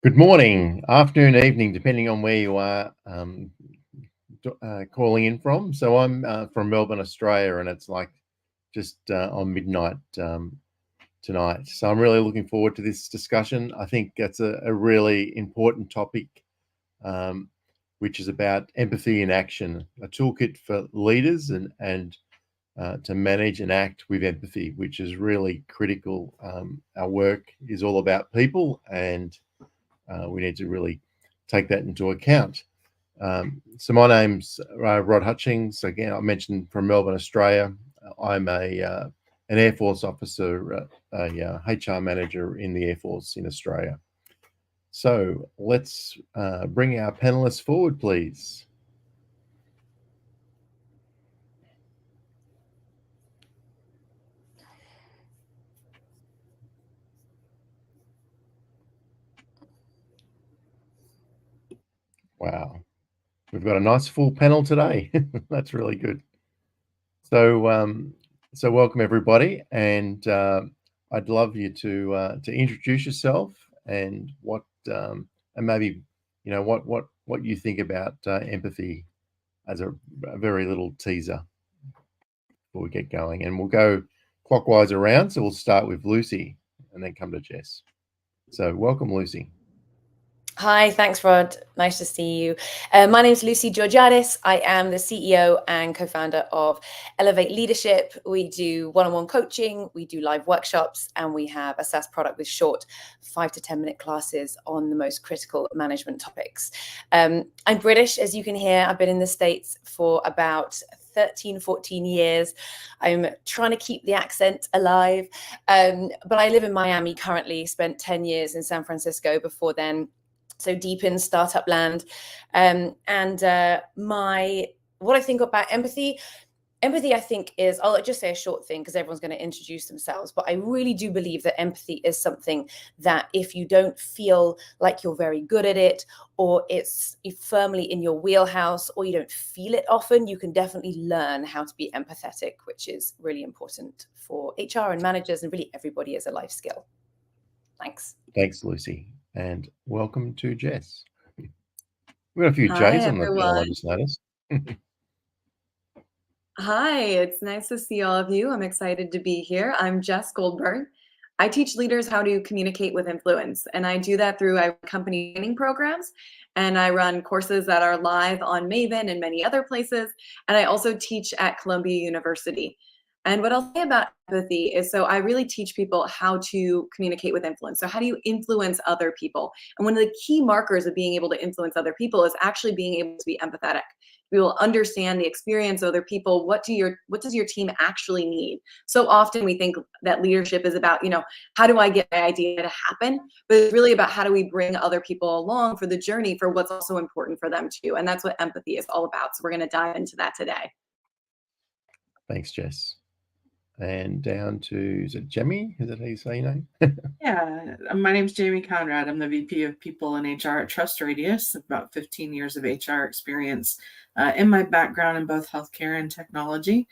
Good morning, afternoon, evening, depending on where you are calling in from. So I'm from Melbourne, Australia, and it's like just on midnight tonight. So I'm really looking forward to this discussion. I think that's a really important topic, which is about empathy in action, a toolkit for leaders and to manage and act with empathy, which is really critical. Our work is all about people, and we need to really take that into account. So my name's Rod Hutchings. Again, I mentioned from Melbourne, Australia. I'm an Air Force officer, a HR manager in the Air Force in Australia. So let's bring our panelists forward, please. Wow, we've got a nice full panel today. That's really good. So, so welcome everybody, and I'd love you to introduce yourself and and maybe what you think about empathy as a very little teaser before we get going, and we'll go clockwise around. So we'll start with Lucy and then come to Jess. So welcome, Lucy. Hi, thanks, Rod. Nice to see you. My name is Lucy Georgiadis. I am the CEO and co-founder of Elevate Leadership. We do one-on-one coaching, we do live workshops, and we have a SaaS product with short 5 to 10 minute classes on the most critical management topics. I'm British, as you can hear. I've been in the States for about 13, 14 years. I'm trying to keep the accent alive, but I live in Miami currently, spent 10 years in San Francisco before then. So deep in startup land. What I think about empathy, I think is, I'll just say a short thing because everyone's going to introduce themselves, but I really do believe that empathy is something that if you don't feel like you're very good at it, or it's firmly in your wheelhouse, or you don't feel it often, you can definitely learn how to be empathetic, which is really important for HR and managers and really everybody as a life skill. Thanks. Thanks, Lucy. And welcome to Jess. We've got a few J's on the panel, I just noticed. Hi, it's nice to see all of you. I'm excited to be here. I'm Jess Goldberg. I teach leaders how to communicate with influence, and I do that through company training programs, and I run courses that are live on Maven and many other places, and I also teach at Columbia University. And what I'll say about empathy is, so I really teach people how to communicate with influence. So how do you influence other people? And one of the key markers of being able to influence other people is actually being able to be empathetic. We will understand the experience of other people. What does your team actually need? So often we think that leadership is about, how do I get my idea to happen? But it's really about how do we bring other people along for the journey for what's also important for them too. And that's what empathy is all about. So we're going to dive into that today. Thanks, Jess. And down to, is it Jamie? Is that how you say your name? Yeah, my name's Jamie Conrad. I'm the VP of People and HR at Trust Radius. About 15 years of HR experience in my background in both healthcare and technology.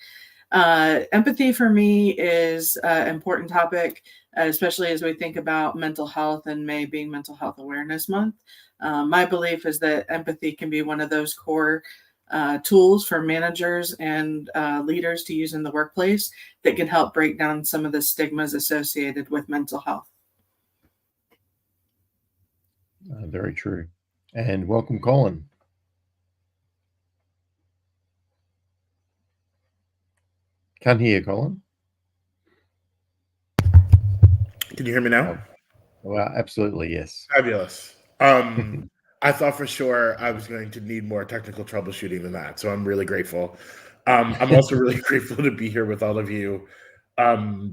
Empathy for me is an important topic, especially as we think about mental health and May being Mental Health Awareness Month. My belief is that empathy can be one of those core tools for managers and leaders to use in the workplace that can help break down some of the stigmas associated with mental health. Very true. And welcome, Colin. Can't hear you, Colin. Can you hear me now? Well, absolutely, yes. Fabulous. I thought for sure I was going to need more technical troubleshooting than that, so I'm really grateful. I'm also really grateful to be here with all of you.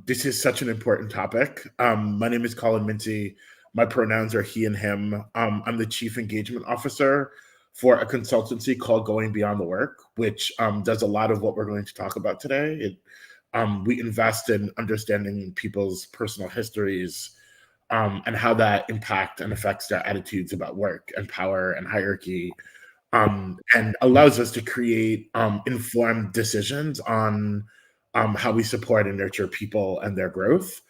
This is such an important topic. My name is Colin Mincy. My pronouns are he and him. I'm the Chief Engagement Officer for a consultancy called Going Beyond the Work, which does a lot of what we're going to talk about today. We invest in understanding people's personal histories, and how that impacts and affects their attitudes about work and power and hierarchy, and allows us to create informed decisions on how we support and nurture people and their growth.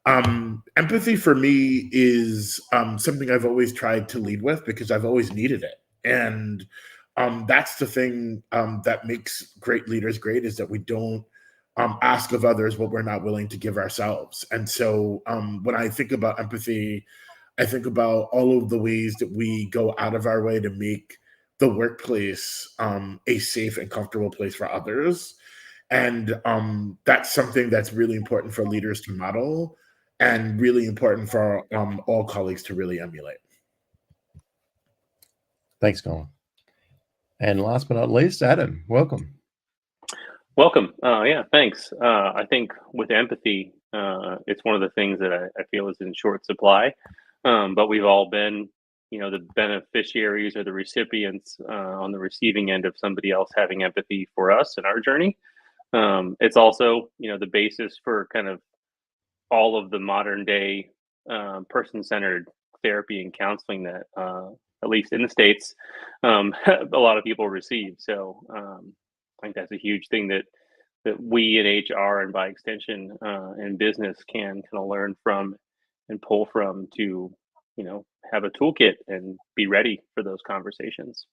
Empathy for me is something I've always tried to lead with because I've always needed it. And that's the thing that makes great leaders great, is that we don't ask of others what we're not willing to give ourselves. And so when I think about empathy, I think about all of the ways that we go out of our way to make the workplace a safe and comfortable place for others. And that's something that's really important for leaders to model, and really important for all colleagues to really emulate. Thanks, Colin. And last but not least, Adam, welcome. Welcome. Yeah, thanks. I think with empathy, it's one of the things that I feel is in short supply, but we've all been, the beneficiaries or the recipients on the receiving end of somebody else having empathy for us in our journey. It's also, the basis for kind of all of the modern day person-centered therapy and counseling that, at least in the States, a lot of people receive. So I think that's a huge thing that we in HR, and by extension in business, can kind of learn from and pull from to, have a toolkit and be ready for those conversations.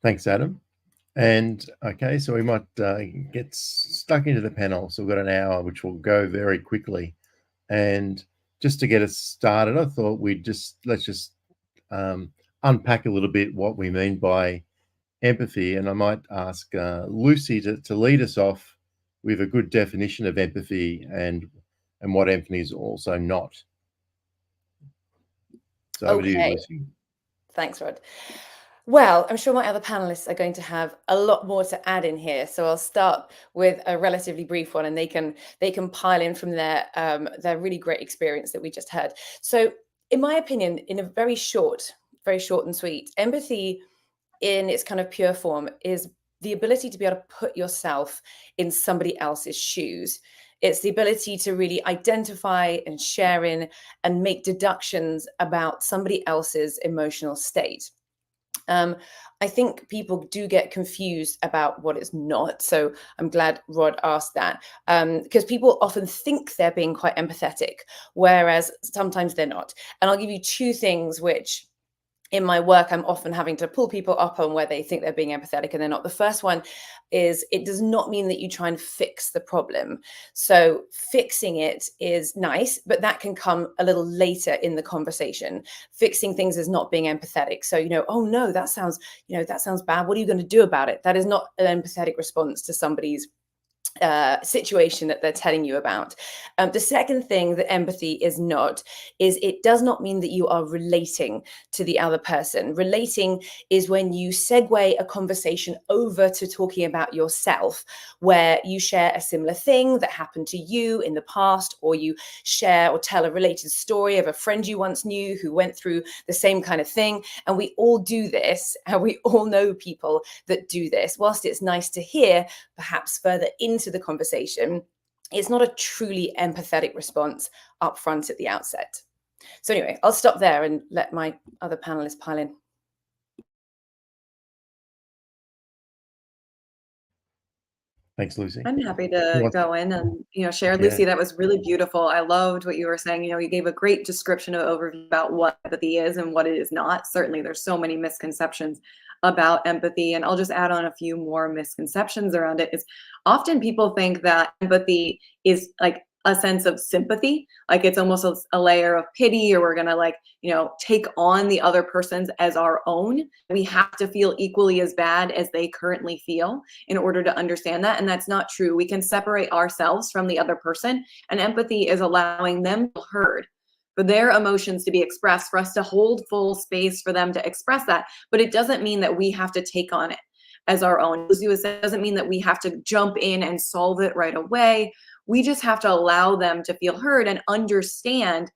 Thanks, Adam. And okay, so we might get stuck into the panel. So we've got an hour, which will go very quickly. And just to get us started, I thought let's just unpack a little bit what we mean by empathy. And I might ask Lucy to lead us off with a good definition of empathy and what empathy is also not. So over to you, Lucy. Thanks, Rod. Well, I'm sure my other panelists are going to have a lot more to add in here, so I'll start with a relatively brief one, and they can pile in from their really great experience that we just heard. So, in my opinion, in a very short and sweet, empathy in its kind of pure form is the ability to be able to put yourself in somebody else's shoes. It's the ability to really identify and share in and make deductions about somebody else's emotional state. I think people do get confused about what it's not. So I'm glad Rod asked that, because people often think they're being quite empathetic, whereas sometimes they're not. And I'll give you two things which in my work, I'm often having to pull people up on where they think they're being empathetic and they're not. The first one is, it does not mean that you try and fix the problem. So fixing it is nice, but that can come a little later in the conversation. Fixing things is not being empathetic. So, oh no, that sounds bad. What are you going to do about it? That is not an empathetic response to somebody's situation that they're telling you about. The second thing that empathy is not is, it does not mean that you are relating to the other person. Relating is when you segue a conversation over to talking about yourself, where you share a similar thing that happened to you in the past, or you share or tell a related story of a friend you once knew who went through the same kind of thing. And we all do this, and we all know people that do this. Whilst it's nice to hear, perhaps further into the conversation, it's not a truly empathetic response up front at the outset. So anyway, I'll stop there and let my other panelists pile in. Thanks, Lucy. I'm happy to go in and share. Lucy, that was really beautiful. I loved what you were saying. You gave a great description of overview about what empathy is and what it is not. Certainly, there's so many misconceptions about empathy, and I'll just add on a few more misconceptions around it. Is often people think that empathy is like a sense of sympathy, like it's almost a layer of pity, or we're gonna take on the other person's as our own. We have to feel equally as bad as they currently feel in order to understand that, and that's not true. We can separate ourselves from the other person, and empathy is allowing them to be heard, for their emotions to be expressed, for us to hold full space for them to express that. But it doesn't mean that we have to take on it as our own. It doesn't mean that we have to jump in and solve it right away. We just have to allow them to feel heard and understand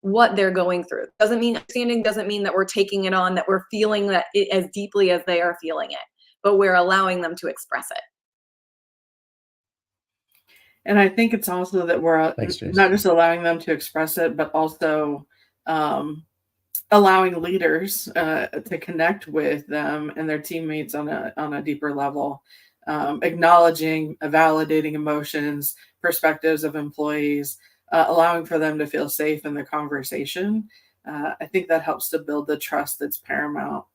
what they're going through. Understanding doesn't mean that we're taking it on, that we're feeling that as deeply as they are feeling it, but we're allowing them to express it. And I think it's also that we're not just allowing them to express it, but also allowing leaders to connect with them and their teammates on a deeper level. acknowledging, validating emotions, perspectives of employees, allowing for them to feel safe in the conversation. I think that helps to build the trust that's paramount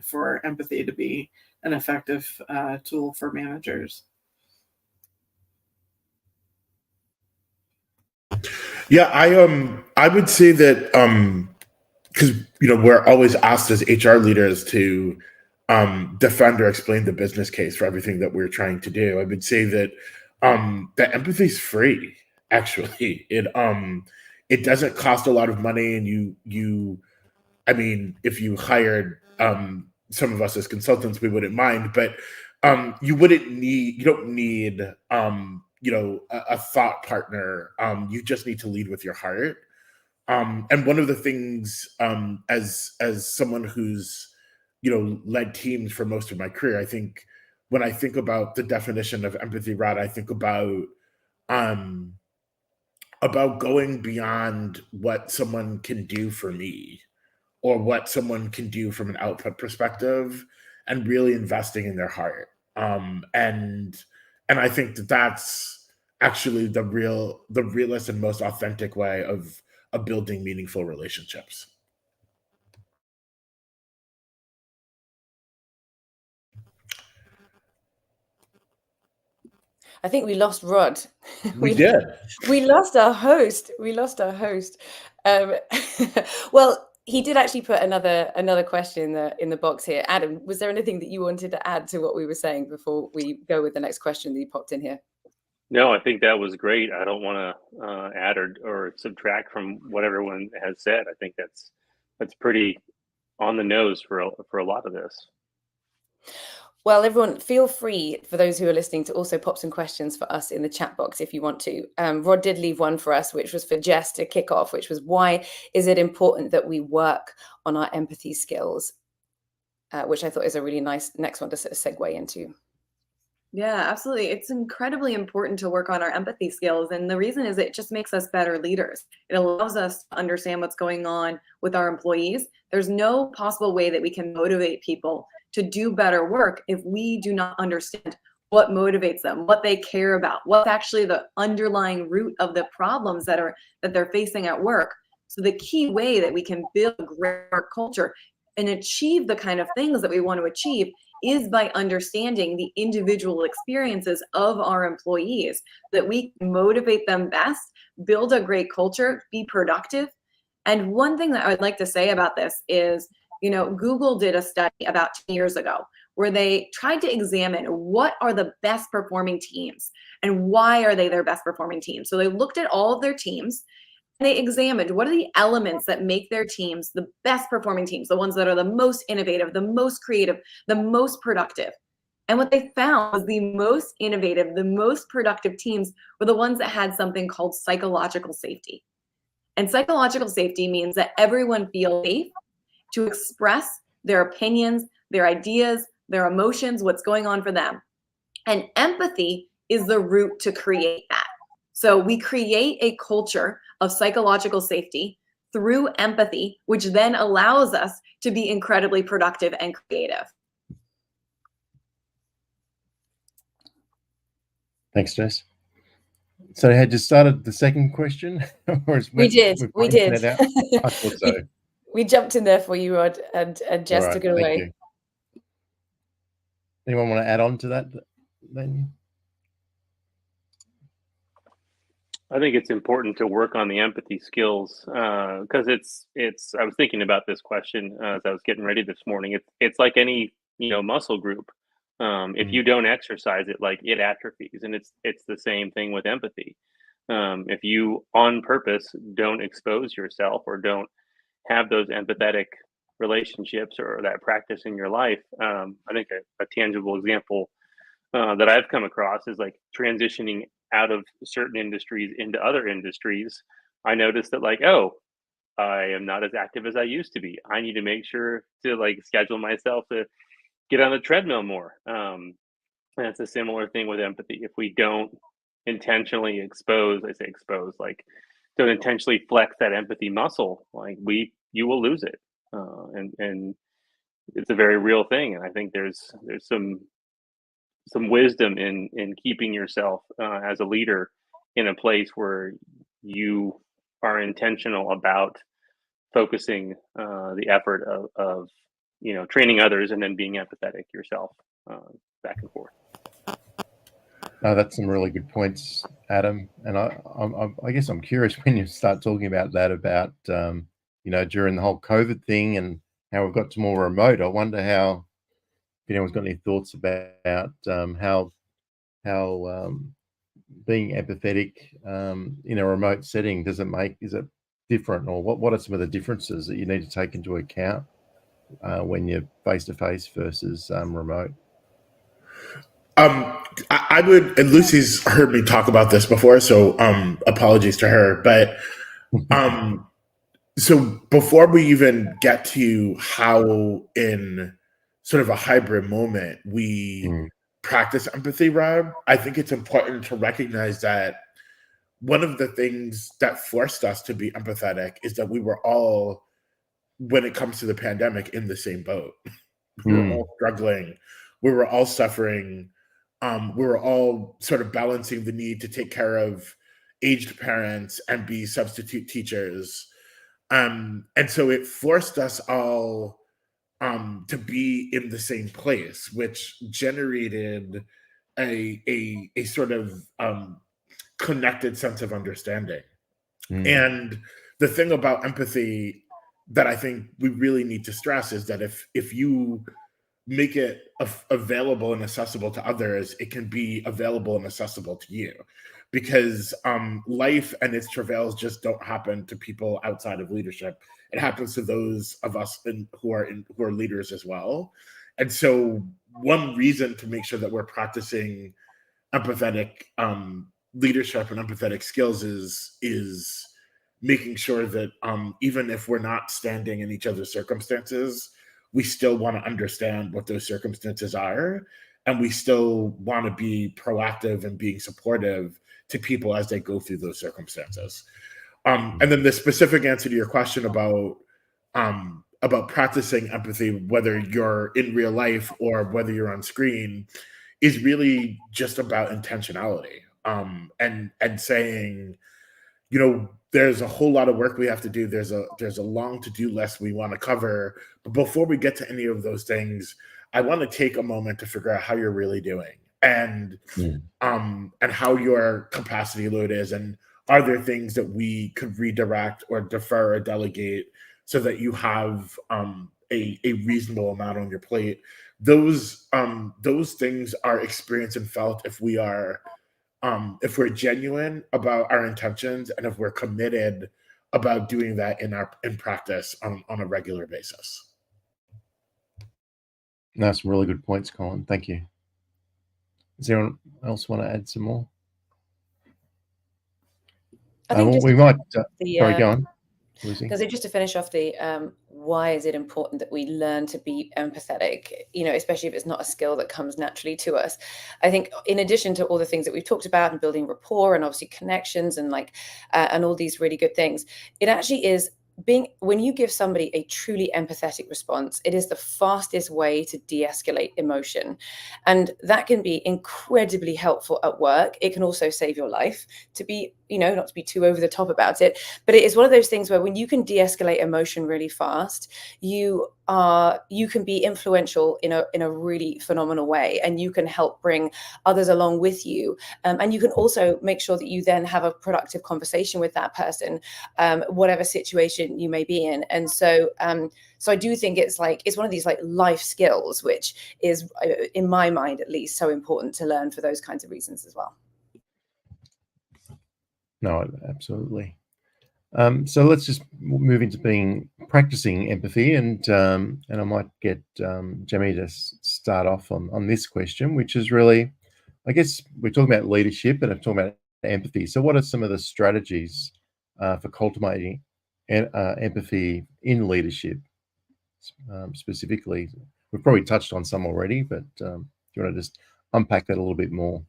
for empathy to be an effective tool for managers. Yeah, I would say that because we're always asked as HR leaders to defend or explain the business case for everything that we're trying to do. I would say that that empathy is free. Actually, it doesn't cost a lot of money, and I mean, if you hired some of us as consultants, we wouldn't mind, but you don't need a thought partner. You just need to lead with your heart. And one of the things, as someone who's led teams for most of my career, I think when I think about the definition of empathy, Rod, I think um, about going beyond what someone can do for me or what someone can do from an output perspective, and really investing in their heart. And I think that that's actually the realest and most authentic way of building meaningful relationships. I think we lost Rod. We did. We lost our host. Well, he did actually put another question in the box here. Adam, was there anything that you wanted to add to what we were saying before we go with the next question that you popped in here? No, I think that was great. I don't want to add or subtract from what everyone has said. I think that's pretty on the nose for a lot of this. Well, everyone, feel free, for those who are listening, to also pop some questions for us in the chat box if you want to. Rod did leave one for us, which was for Jess to kick off, which was, why is it important that we work on our empathy skills? Which I thought is a really nice next one to sort of segue into. Yeah, absolutely. It's incredibly important to work on our empathy skills. And the reason is it just makes us better leaders. It allows us to understand what's going on with our employees. There's no possible way that we can motivate people to do better work if we do not understand what motivates them, what they care about, what's actually the underlying root of the problems that they're facing at work. So the key way that we can build a great work culture and achieve the kind of things that we want to achieve is by understanding the individual experiences of our employees, that we can motivate them best, build a great culture, be productive. And one thing that I would like to say about this is, Google did a study about 10 years ago where they tried to examine what are the best performing teams and why are they their best performing teams. So they looked at all of their teams. They examined what are the elements that make their teams the best performing teams, the ones that are the most innovative, the most creative, the most productive. And what they found was the most innovative, the most productive teams were the ones that had something called psychological safety. And psychological safety means that everyone feels safe to express their opinions, their ideas, their emotions, what's going on for them. And empathy is the route to create that. So we create a culture of psychological safety through empathy, which then allows us to be incredibly productive and creative. Thanks, Jess. So had you started the second question? We did. I thought so. We jumped in there for you, Rod, and Jess took it away. You. Anyone want to add on to that then? I think it's important to work on the empathy skills because it's. I was thinking about this question as I was getting ready this morning. It's like any muscle group. If you don't exercise it, like, it atrophies, and it's the same thing with empathy. If you on purpose don't expose yourself or don't have those empathetic relationships or that practice in your life, I think a tangible example that I've come across is like transitioning out of certain industries into other industries. I noticed that, like, oh, I am not as active as I used to be. I need to make sure to, like, schedule myself to get on the treadmill more. And it's a similar thing with empathy. If we don't intentionally expose, like, don't intentionally flex that empathy muscle, like, you will lose it. And it's a very real thing. And I think there's some wisdom in keeping yourself as a leader in a place where you are intentional about focusing the effort of training others and then being empathetic yourself, back and forth. That's some really good points, Adam. And I guess I'm curious when you start talking about that, about during the whole COVID thing and how we've got to more remote. I wonder if anyone's got any thoughts about how being empathetic in a remote setting, is it different, or what are some of the differences that you need to take into account when you're face to face versus remote? I would, and Lucy's heard me talk about this before, so apologies to her. But so before we even get to how, in sort of a hybrid moment, we practice empathy, Rob, I think it's important to recognize that one of the things that forced us to be empathetic is that we were all, when it comes to the pandemic, in the same boat. We were all struggling. We were all suffering. We were all sort of balancing the need to take care of aged parents and be substitute teachers. And so it forced us all to be in the same place, which generated a sort of connected sense of understanding. And the thing about empathy that I think we really need to stress is that if you make it available and accessible to others, it can be available and accessible to you, because life and its travails just don't happen to people outside of leadership. It happens to those of us who are leaders as well. And so one reason to make sure that we're practicing empathetic leadership and empathetic skills is making sure that even if we're not standing in each other's circumstances, we still want to understand what those circumstances are, and we still want to be proactive and being supportive to people as they go through those circumstances. And then the specific answer to your question about practicing empathy, whether you're in real life or whether you're on screen, is really just about intentionality, and saying, there's a whole lot of work we have to do. There's a long to-do list we want to cover. But before we get to any of those things, I want to take a moment to figure out how you're really doing, and how your capacity load is, and are there things that we could redirect or defer or delegate so that you have a reasonable amount on your plate. Those things are experienced and felt if we're genuine about our intentions, and if we're committed about doing that in practice on a regular basis. That's some really good points, Colin. Thank you. Does anyone else want to add some more? I think we might. Sorry, go on, Lucy. Because just to finish off the why is it important that we learn to be empathetic, especially if it's not a skill that comes naturally to us. I think in addition to all the things that we've talked about and building rapport and obviously connections and and all these really good things, it actually is when you give somebody a truly empathetic response, it is the fastest way to de-escalate emotion. And that can be incredibly helpful at work. It can also save your life, to be, not to be too over the top about it, but it is one of those things where when you can de-escalate emotion really fast, you can be influential in a really phenomenal way, and you can help bring others along with you. And you can also make sure that you then have a productive conversation with that person, whatever situation you may be in. And so I do think it's one of these life skills, which is, in my mind at least, so important to learn for those kinds of reasons as well. No, absolutely. So let's just move into practicing empathy, and I might get Jamie to start off on this question, which is really, I guess we're talking about leadership and I'm talking about empathy. So what are some of the strategies for cultivating empathy in leadership specifically? We've probably touched on some already, but do you want to just unpack that a little bit more?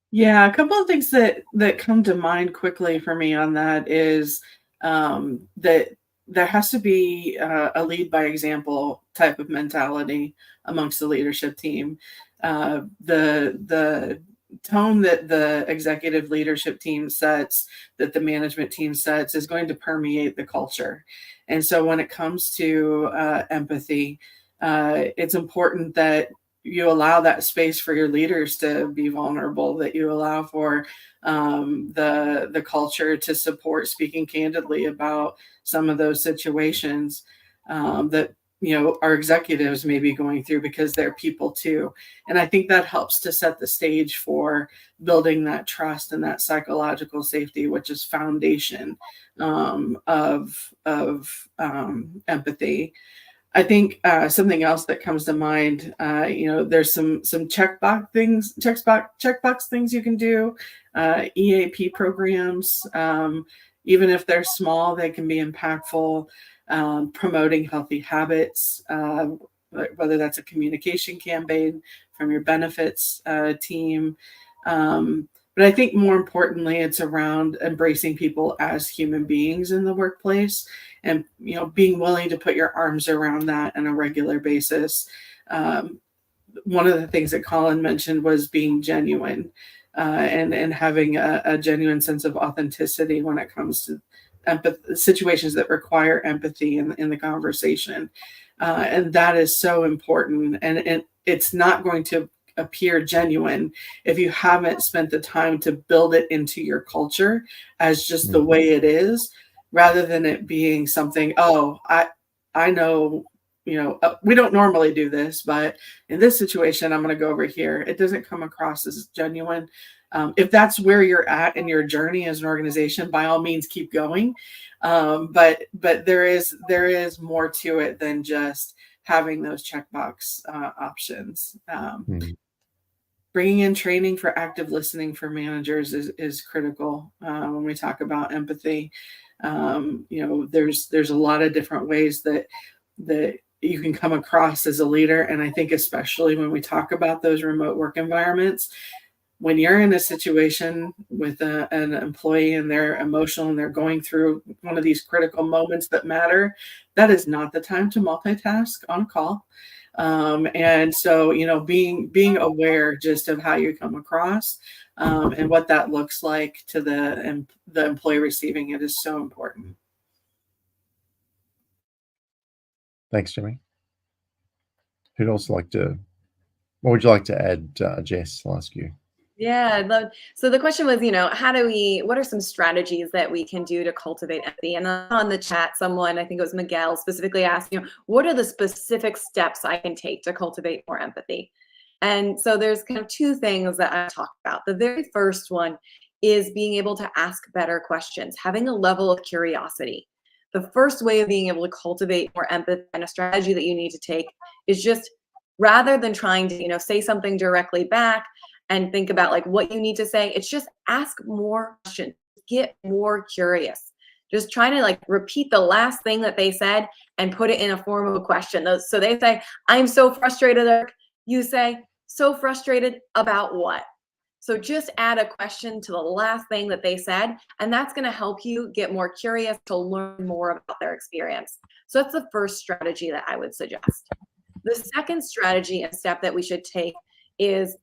Yeah, a couple of things that come to mind quickly for me on that is that there has to be a lead by example type of mentality amongst the leadership team. The tone that the executive leadership team sets, that the management team sets, is going to permeate the culture. And so when it comes to empathy, it's important that you allow that space for your leaders to be vulnerable, that you allow for the culture to support speaking candidly about some of those situations that our executives may be going through, because they're people too. And I think that helps to set the stage for building that trust and that psychological safety, which is foundation of empathy. I think something else that comes to mind, there's some checkbox things you can do, EAP programs, even if they're small, they can be impactful. Promoting healthy habits, whether that's a communication campaign from your benefits team. But I think more importantly, it's around embracing people as human beings in the workplace, and being willing to put your arms around that on a regular basis. One of the things that Colin mentioned was being genuine, and having a genuine sense of authenticity when it comes to situations that require empathy in the conversation. And that is so important. And it's not going to appear genuine if you haven't spent the time to build it into your culture as just the way it is, rather than it being something, I know, we don't normally do this, but in this situation, I'm going to go over here. It doesn't come across as genuine. If that's where you're at in your journey as an organization, by all means, keep going. But there is more to it than just having those checkbox options. Bringing in training for active listening for managers is critical when we talk about empathy. There's a lot of different ways that you can come across as a leader, and I think especially when we talk about those remote work environments, when you're in a situation with an employee and they're emotional and they're going through one of these critical moments that matter, that is not the time to multitask on a call. And so, being aware just of how you come across and what that looks like to the employee receiving it is so important. Thanks, Jimmy. What would you like to add, Jess? I'll ask you. Yeah, I'd love. So the question was, what are some strategies that we can do to cultivate empathy? And on the chat, someone, I think it was Miguel, specifically asked, what are the specific steps I can take to cultivate more empathy? And so there's kind of two things that I talked about. The very first one is being able to ask better questions, having a level of curiosity. The first way of being able to cultivate more empathy, and a strategy that you need to take, is just, rather than trying to, say something directly back and think about like what you need to say, it's just ask more questions, get more curious. Just try to like repeat the last thing that they said and put it in a form of a question. So they say, I'm so frustrated. You say, so frustrated about what? So just add a question to the last thing that they said, and that's going to help you get more curious to learn more about their experience. So that's the first strategy that I would suggest. The second strategy and step that we should take is,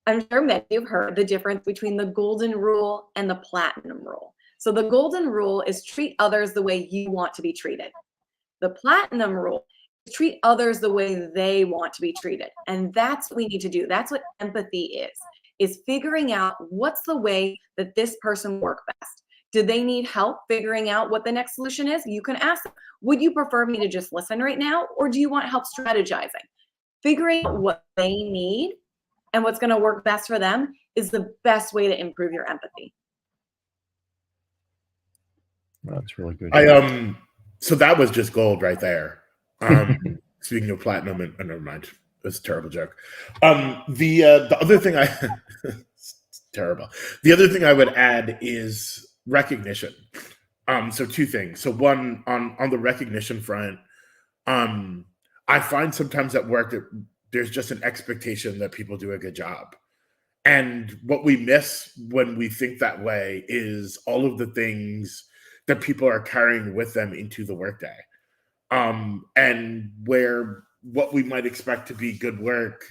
I'm sure many of you have heard the difference between the golden rule and the platinum rule. So the golden rule is treat others the way you want to be treated. The platinum rule is treat others the way they want to be treated. And that's what we need to do. That's what empathy is figuring out what's the way that this person works best. Do they need help figuring out what the next solution is? You can ask them, would you prefer me to just listen right now? Or do you want help strategizing? Figuring out what they need and what's going to work best for them is the best way to improve your empathy. That's really good. So that was just gold right there. Speaking of platinum, and never mind, that's a terrible joke. The other thing terrible. The other thing I would add is recognition. So two things. So one, on the recognition front, I find sometimes at work that there's just an expectation that people do a good job. And what we miss when we think that way is all of the things that people are carrying with them into the workday. And where what we might expect to be good work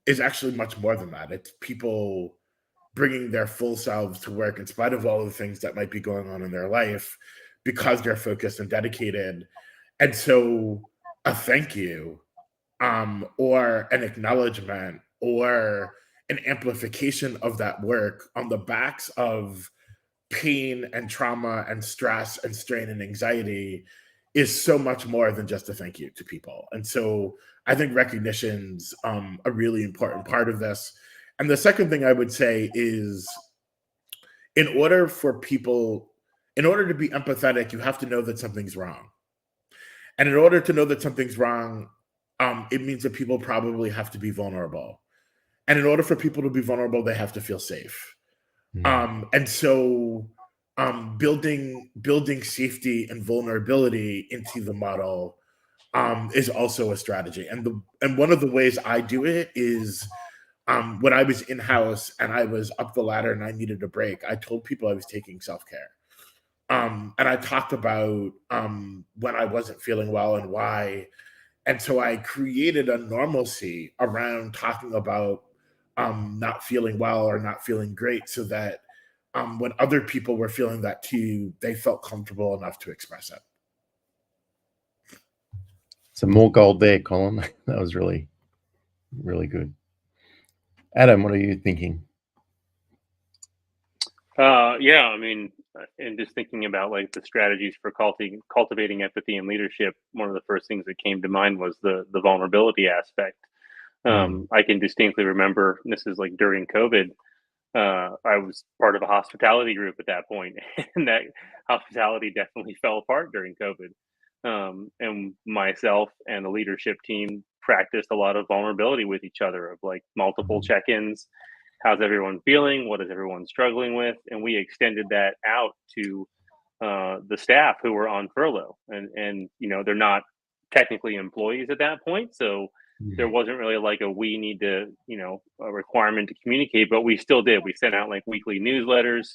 is actually much more than that. It's people bringing their full selves to work in spite of all of the things that might be going on in their life, because they're focused and dedicated. And so a thank you, or an acknowledgement, or an amplification of that work on the backs of pain and trauma and stress and strain and anxiety is so much more than just a thank you to people. And so I think recognition's a really important part of this. And the second thing I would say is, in order to be empathetic, you have to know that something's wrong. And in order to know that something's wrong, it means that people probably have to be vulnerable. And in order for people to be vulnerable, they have to feel safe. And so building safety and vulnerability into the model is also a strategy. And one of the ways I do it is, when I was in-house and I was up the ladder and I needed a break, I told people I was taking self-care. And I talked about when I wasn't feeling well and why. And so I created a normalcy around talking about not feeling well or not feeling great, so that when other people were feeling that too, they felt comfortable enough to express it. Some more gold there, Colin. That was really, really good. Adam, what are you thinking? Yeah, I mean, and just thinking about like the strategies for cultivating empathy and leadership, one of the first things that came to mind was the vulnerability aspect. I can distinctly remember, and this is like during COVID, I was part of a hospitality group at that point, and that hospitality definitely fell apart during COVID. And myself and the leadership team practiced a lot of vulnerability with each other, of like multiple check-ins. How's everyone feeling? What is everyone struggling with? And we extended that out to the staff who were on furlough, and you know, they're not technically employees at that point, so there wasn't really like we need to, you know, a requirement to communicate, but we still did. We sent out like weekly newsletters.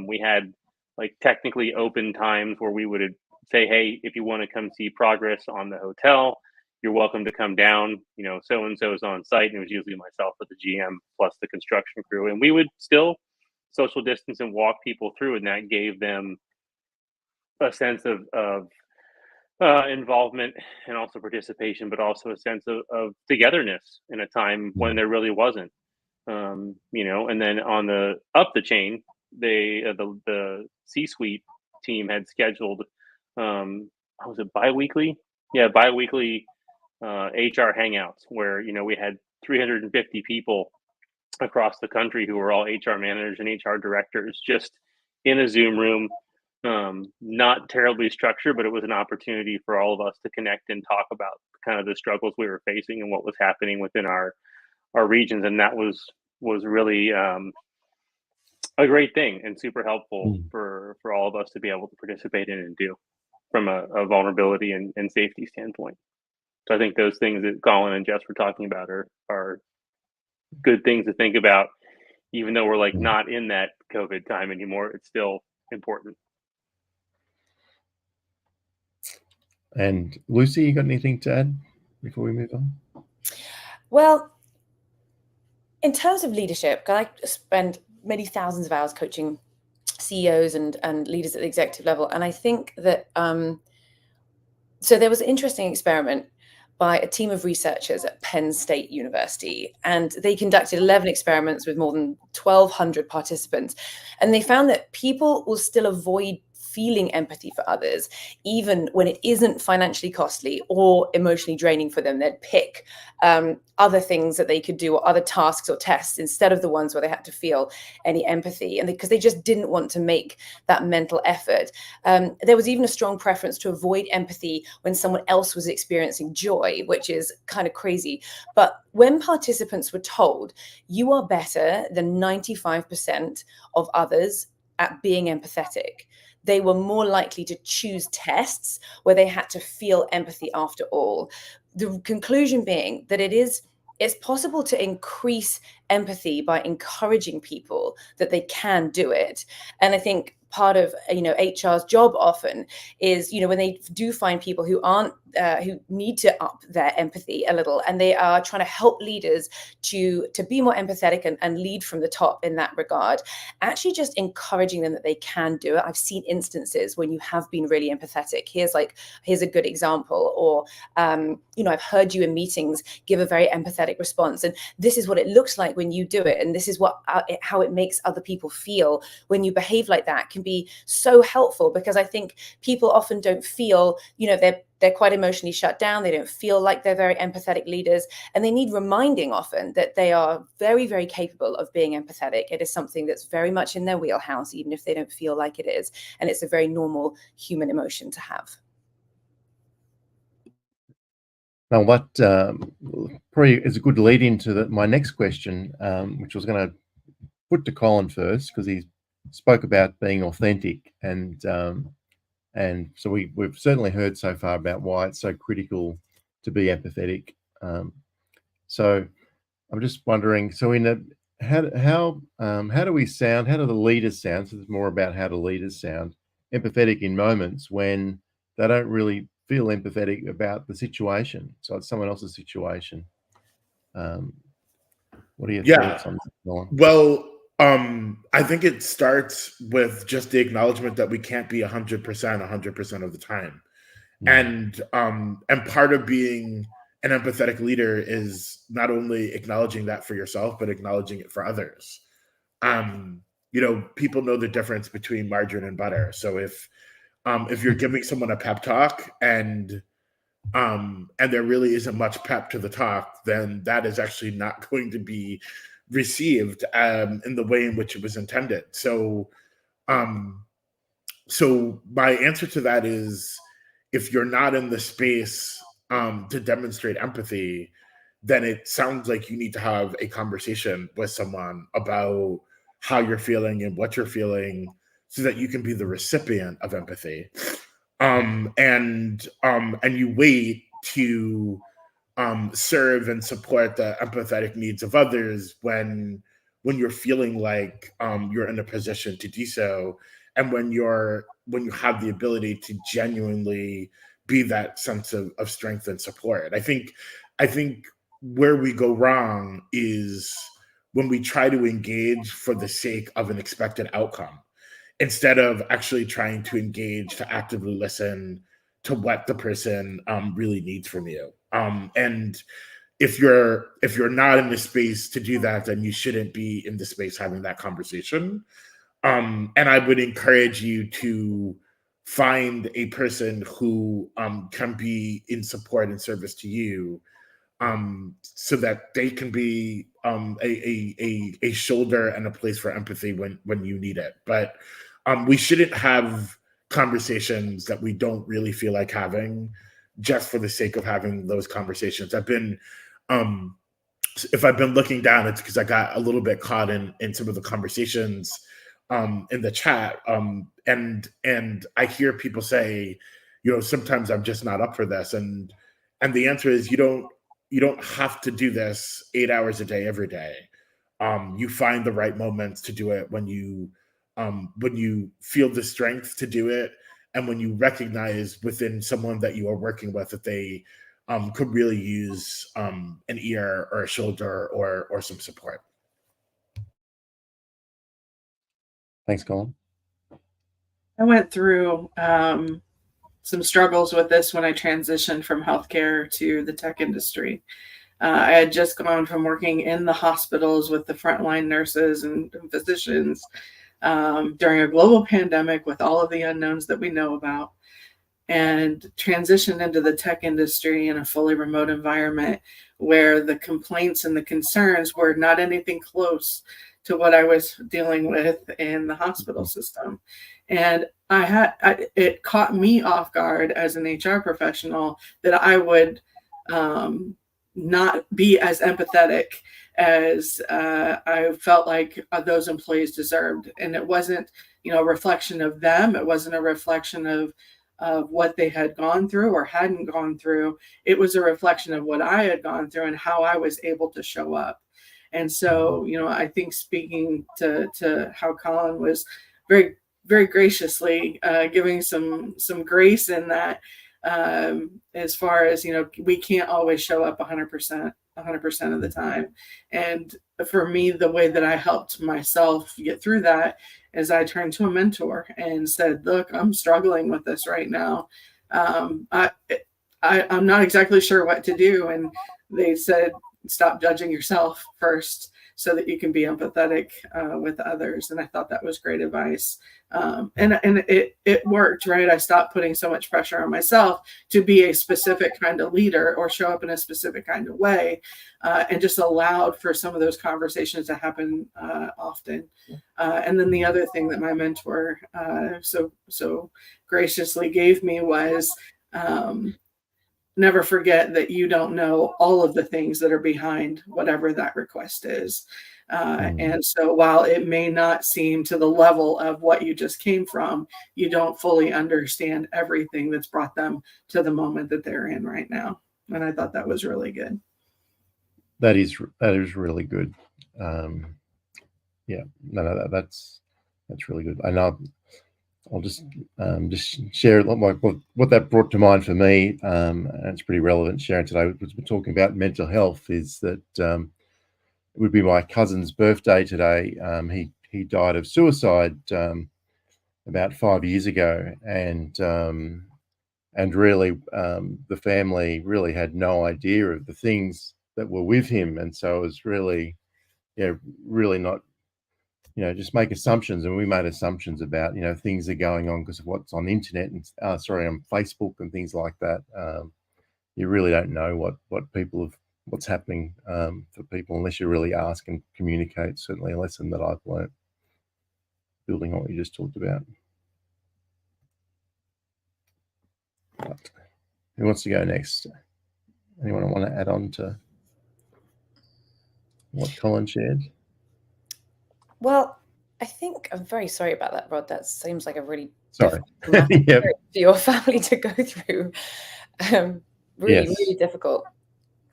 We had like technically open times where we would say, hey, if you want to come see progress on the hotel, you're welcome to come down. You know, so and so is on site, and it was usually myself with the GM plus the construction crew, and we would still social distance and walk people through, and that gave them a sense of involvement and also participation, but also a sense of togetherness in a time when there really wasn't. You know, and then on the up the chain, the C-suite team had scheduled, was it biweekly? Yeah, biweekly HR hangouts where, you know, we had 350 people across the country who were all HR managers and HR directors just in a Zoom room. Not terribly structured, but it was an opportunity for all of us to connect and talk about kind of the struggles we were facing and what was happening within our regions. And that was really a great thing and super helpful for all of us to be able to participate in and do from a vulnerability and safety standpoint. So I think those things that Colin and Jess were talking about are good things to think about, even though we're like not in that COVID time anymore. It's still important. And Lucy, you got anything to add before we move on? Well, in terms of leadership, I spend many thousands of hours coaching CEOs and leaders at the executive level. And I think that, so there was an interesting experiment by a team of researchers at Penn State University, and they conducted 11 experiments with more than 1,200 participants. And they found that people will still avoid feeling empathy for others, even when it isn't financially costly or emotionally draining for them. They'd pick other things that they could do, or other tasks or tests, instead of the ones where they had to feel any empathy, and because they just didn't want to make that mental effort. There was even a strong preference to avoid empathy when someone else was experiencing joy, which is kind of crazy. But when participants were told, you are better than 95% of others at being empathetic, they were more likely to choose tests where they had to feel empathy after all. The conclusion being that it's possible to increase empathy by encouraging people that they can do it. And I think part of, you know, HR's job often is, you know, when they do find people who aren't, who need to up their empathy a little, and they are trying to help leaders to be more empathetic and lead from the top in that regard, actually just encouraging them that they can do it. I've seen instances when you have been really empathetic. Here's a good example, or you know, I've heard you in meetings give a very empathetic response, and this is what it looks like when you do it, and this is what how it makes other people feel when you behave like that, can be so helpful, because I think people often don't feel, you know, they're quite emotionally shut down. They don't feel like they're very empathetic leaders, and they need reminding often that they are very, very capable of being empathetic. It is something that's very much in their wheelhouse, even if they don't feel like it is. And it's a very normal human emotion to have. Now, what probably is a good lead into my next question, which I was going to put to Colin first, because he spoke about being authentic, and so we've certainly heard so far about why it's so critical to be empathetic. So I'm just wondering, so how do we sound? How do the leaders sound? So it's more about how do leaders sound empathetic in moments when they don't really feel empathetic about the situation. So it's someone else's situation. What are your thoughts on that, Colin? Well, I think it starts with just the acknowledgement that we can't be 100% of the time. And part of being an empathetic leader is not only acknowledging that for yourself, but acknowledging it for others. You know, people know the difference between margarine and butter. So if you're giving someone a pep talk and there really isn't much pep to the talk, then that is actually not going to be received in the way in which it was intended. So my answer to that is, if you're not in the space to demonstrate empathy, then it sounds like you need to have a conversation with someone about how you're feeling and what you're feeling, so that you can be the recipient of empathy. And you wait to serve and support the empathetic needs of others when you're feeling like you're in a position to do so, and when you have the ability to genuinely be that sense of strength and support. I think where we go wrong is when we try to engage for the sake of an expected outcome, instead of actually trying to engage to actively listen to what the person really needs from you. And if you're not in the space to do that, then you shouldn't be in the space having that conversation. And I would encourage you to find a person who can be in support and service to you, so that they can be a shoulder and a place for empathy when you need it. But we shouldn't have conversations that we don't really feel like having just for the sake of having those conversations. If I've been looking down, it's because I got a little bit caught in some of the conversations in the chat. And I hear people say, you know, sometimes I'm just not up for this. And the answer is, you don't have to do this 8 hours a day, every day. You find the right moments to do it when you feel the strength to do it, and when you recognize within someone that you are working with that they could really use an ear or a shoulder or some support. Thanks, Colin. I went through some struggles with this when I transitioned from healthcare to the tech industry. I had just gone from working in the hospitals with the frontline nurses and physicians during a global pandemic with all of the unknowns that we know about, and transitioned into the tech industry in a fully remote environment where the complaints and the concerns were not anything close to what I was dealing with in the hospital system. And it caught me off guard as an HR professional that I would not be as empathetic as I felt like those employees deserved. And it wasn't, a reflection of them. It wasn't a reflection of what they had gone through or hadn't gone through. It was a reflection of what I had gone through and how I was able to show up. And so, I think speaking to how Colin was very very graciously giving some grace in that, as far as, we can't always show up 100% of the time. And for me, the way that I helped myself get through that is I turned to a mentor and said, look, I'm struggling with this right now. I'm not exactly sure what to do. And they said, stop judging yourself first so that you can be empathetic with others. And I thought that was great advice. And it worked, right? I stopped putting so much pressure on myself to be a specific kind of leader or show up in a specific kind of way, and just allowed for some of those conversations to happen often. And then the other thing that my mentor so graciously gave me was, never forget that you don't know all of the things that are behind whatever that request is. And so while it may not seem to the level of what you just came from, you don't fully understand everything that's brought them to the moment that they're in right now. And I thought that was really good. That is really good. Yeah, no, that's really good. I know. I'll just share what that brought to mind for me, and it's pretty relevant sharing today. We're talking about mental health. Is that it would be my cousin's birthday today. He died of suicide about 5 years ago, and really the family really had no idea of the things that were with him, and so it was really not. Just make assumptions, and we made assumptions about things are going on because of what's on the internet and on Facebook and things like that. You really don't know what's happening for people unless you really ask and communicate. Certainly a lesson that I've learned building on what you just talked about. Right. Who wants to go next? Anyone want to add on to what Colin shared? Well, I think I'm very sorry about that, Rod. That seems like a really sorry for your family to go through. Really difficult.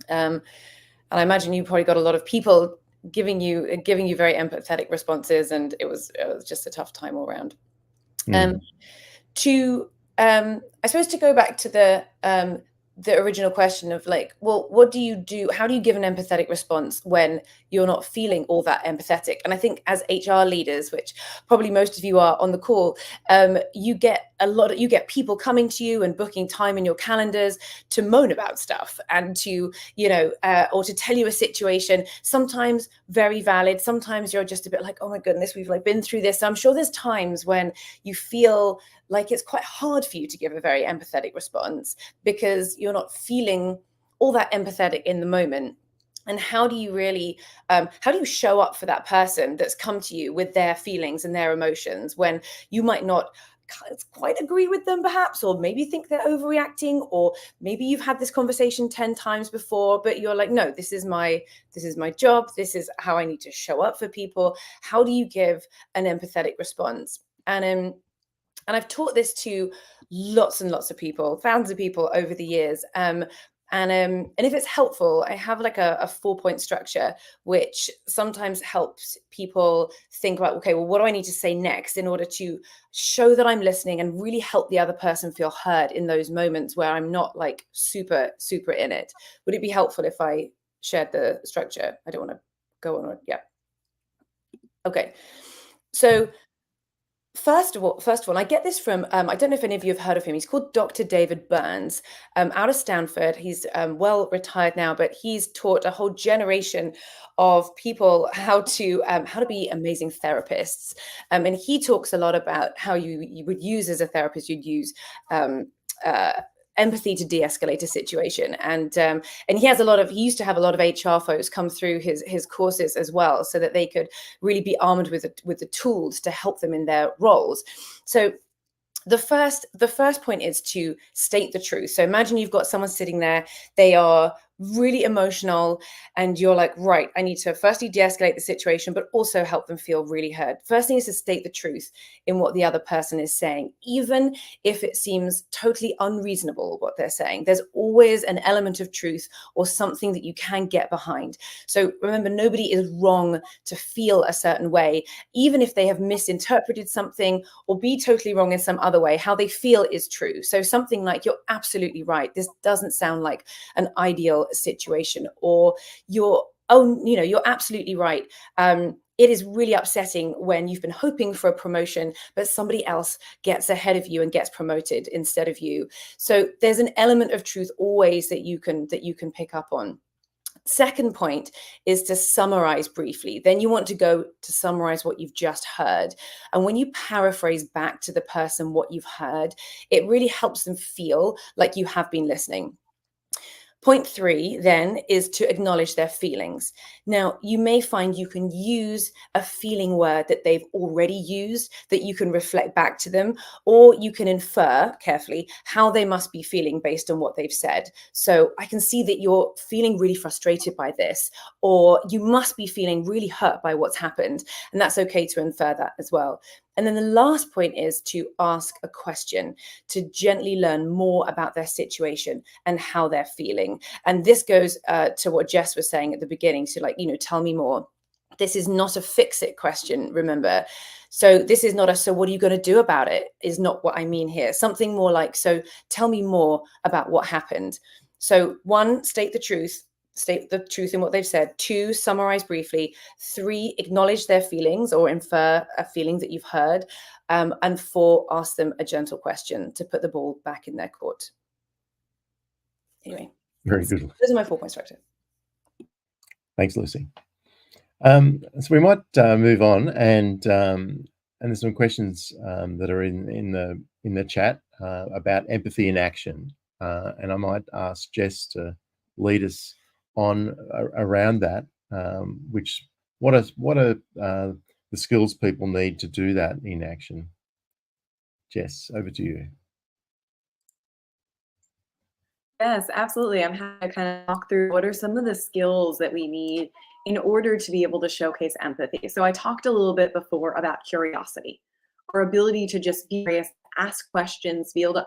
And I imagine you probably got a lot of people giving you very empathetic responses, and it was just a tough time all around. I suppose to go back to the original question of what do you do? How do you give an empathetic response when you're not feeling all that empathetic? And I think as HR leaders, which probably most of you are on the call, you get people coming to you and booking time in your calendars to moan about stuff and to, or to tell you a situation, sometimes very valid. Sometimes you're just a bit like, oh my goodness, we've been through this. So I'm sure there's times when you feel like it's quite hard for you to give a very empathetic response because you're not feeling all that empathetic in the moment. And how do you really, how do you show up for that person that's come to you with their feelings and their emotions when you might not quite agree with them perhaps, or maybe think they're overreacting, or maybe you've had this conversation 10 times before, but you're like, no, this is my job. This is how I need to show up for people. How do you give an empathetic response? And I've taught this to lots and lots of people, thousands of people over the years. And if it's helpful, I have a 4-point structure, which sometimes helps people think about, okay, well, what do I need to say next in order to show that I'm listening and really help the other person feel heard in those moments where I'm not super, super in it. Would it be helpful if I shared the structure? I don't want to go on. Yeah. Okay. So First of all, I get this from, I don't know if any of you have heard of him. He's called Dr. David Burns, out of Stanford. He's well retired now, but he's taught a whole generation of people how to be amazing therapists. And he talks a lot about how you would use as a therapist, you'd use empathy to de-escalate a situation, and he used to have a lot of HR folks come through his courses as well, so that they could really be armed with the tools to help them in their roles. So the first point is to state the truth. So imagine you've got someone sitting there, they are really emotional, and you're like, right, I need to firstly de-escalate the situation, but also help them feel really heard. First thing is to state the truth in what the other person is saying, even if it seems totally unreasonable what they're saying. There's always an element of truth or something that you can get behind. So remember, nobody is wrong to feel a certain way, even if they have misinterpreted something or be totally wrong in some other way. How they feel is true. So something like, you're absolutely right, this doesn't sound like an ideal situation, or you're absolutely right. It is really upsetting when you've been hoping for a promotion, but somebody else gets ahead of you and gets promoted instead of you. So there's an element of truth always that you can pick up on. Second point is to summarize briefly. Then you want to go to summarize what you've just heard. And when you paraphrase back to the person what you've heard, it really helps them feel like you have been listening. Point 3 then is to acknowledge their feelings. Now, you may find you can use a feeling word that they've already used that you can reflect back to them, or you can infer carefully how they must be feeling based on what they've said. So I can see that you're feeling really frustrated by this, or you must be feeling really hurt by what's happened. And that's okay to infer that as well. And then the last point is to ask a question, to gently learn more about their situation and how they're feeling. And this goes to what Jess was saying at the beginning. So tell me more. This is not a fix it question, remember. So this is not so what are you going to do about it is not what I mean here. Something more like, so tell me more about what happened. So 1, state the truth. State the truth in what they've said. 2, summarize briefly. 3, acknowledge their feelings or infer a feeling that you've heard. And 4, ask them a gentle question to put the ball back in their court. Anyway, Very good. Those are my 4 points, Director. Thanks, Lucy. So we might move on, and there's some questions that are in the chat about empathy in action, and I might ask Jess to lead us on around that. What are the skills people need to do that in action? Jess, over to you. Yes, absolutely. I'm happy to kind of walk through what are some of the skills that we need in order to be able to showcase empathy. So I talked a little bit before about curiosity, our ability to just be curious, ask questions, be able to